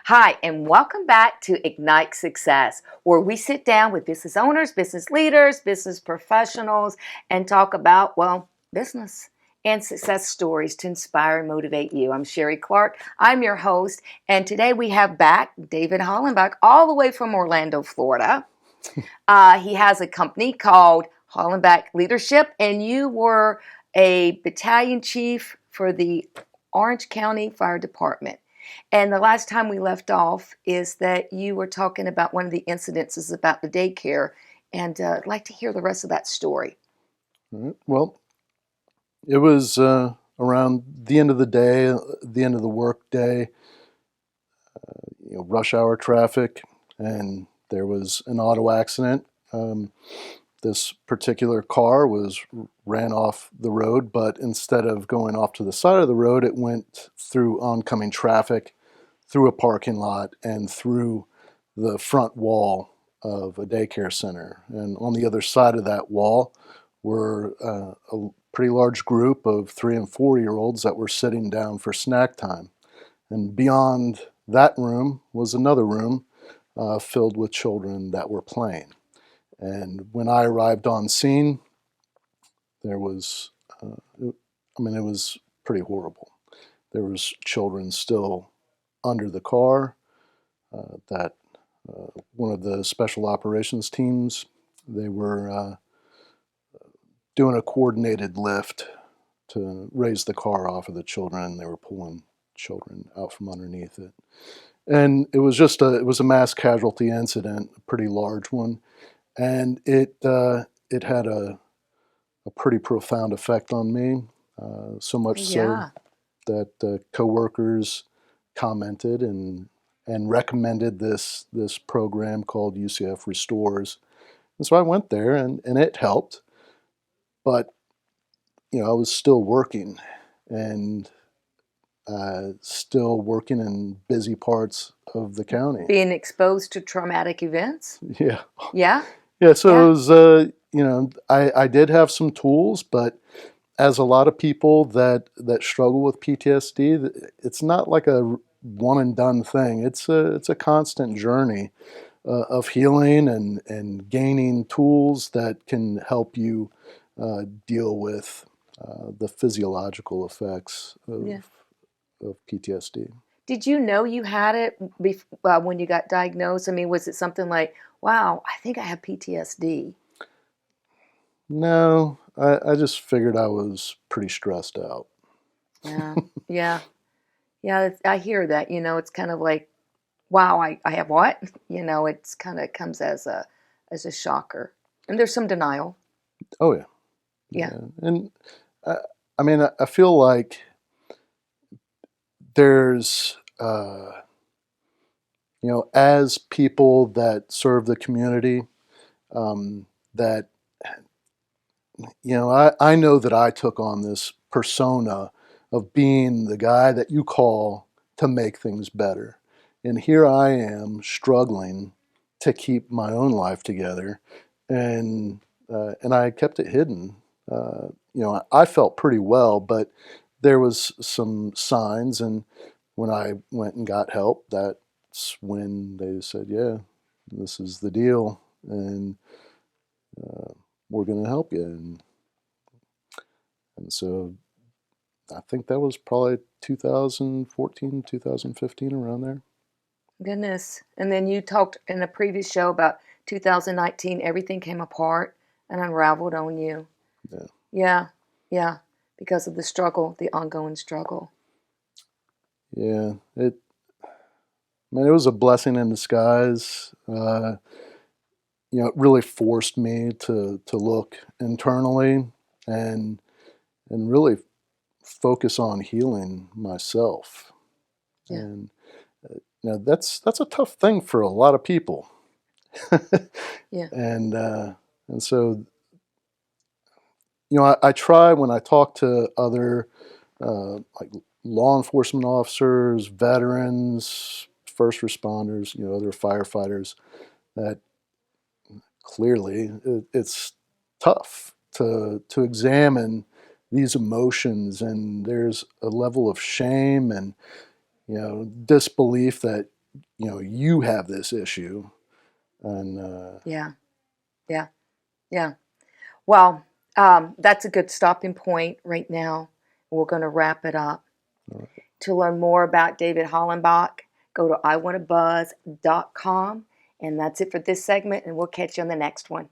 Hi, and welcome back to Ignite Success, where we sit down with business owners, business leaders, business professionals, and talk about, business and success stories to inspire and motivate you. I'm Sherrie Clark. I'm your host, and today we have back David Hollenbach, all the way from Orlando, Florida. He has a company called Hollenbach Leadership, and you were a battalion chief for the Orange County Fire Department. And the last time we left off is that you were talking about one of the incidences about the daycare, and I'd like to hear the rest of that story. All right. Well, it was around the end of the day, the end of the work day, rush hour traffic, and there was an auto accident. This particular car ran off the road, but instead of going off to the side of the road, it went through oncoming traffic, through a parking lot, and through the front wall of a daycare center. And on the other side of that wall were a pretty large group of 3 and 4-year-olds that were sitting down for snack time. And beyond that room was another room filled with children that were playing. And when I arrived on scene, there was, it was pretty horrible. There was children still under the car that one of the special operations teams, they were doing a coordinated lift to raise the car off of the children. They were pulling children out from underneath it. And it was a mass casualty incident, a pretty large one. And it had a pretty profound effect on me, so much so that coworkers commented and recommended this program called UCF Restores. And so I went there, and it helped. But I was still working, and still working in busy parts of the county. Being exposed to traumatic events? Yeah. Yeah? Yeah, so it was, I did have some tools, but as a lot of people that struggle with PTSD, it's not like a one and done thing. It's a constant journey of healing and gaining tools that can help you deal with the physiological effects of PTSD. Did you know you had it when you got diagnosed? I mean, was it something like, wow, I think I have PTSD? No, I just figured I was pretty stressed out. Yeah, yeah, yeah. I hear that. It's kind of like, wow, I have what? It's kind of comes as a shocker, and there's some denial. Oh yeah, Yeah. And I feel like there's as people that serve the community, that I know that I took on this persona of being the guy that you call to make things better. And here I am struggling to keep my own life together, and I kept it hidden. I felt pretty well, but there was some signs, and when I went and got help, that's when they said, "Yeah, this is the deal, and we're going to help you." And so I think that was probably 2014, 2015, around there. Goodness. And then you talked in a previous show about 2019, everything came apart and unraveled on you. Yeah. Yeah, yeah, because of the struggle, the ongoing struggle. Yeah, it was a blessing in disguise. It really forced me to look internally and really focus on healing myself. Yeah. And that's a tough thing for a lot of people. Yeah. And so I try when I talk to other like law enforcement officers, veterans, first responders, other firefighters, that clearly it's tough to examine these emotions, and there's a level of shame and disbelief that you have this issue. And Yeah. Yeah. Yeah. Well, that's a good stopping point right now. We're going to wrap it up. all right. To learn more about David Hollenbach, go to iwantabuzz.com. And that's it for this segment, and we'll catch you on the next one.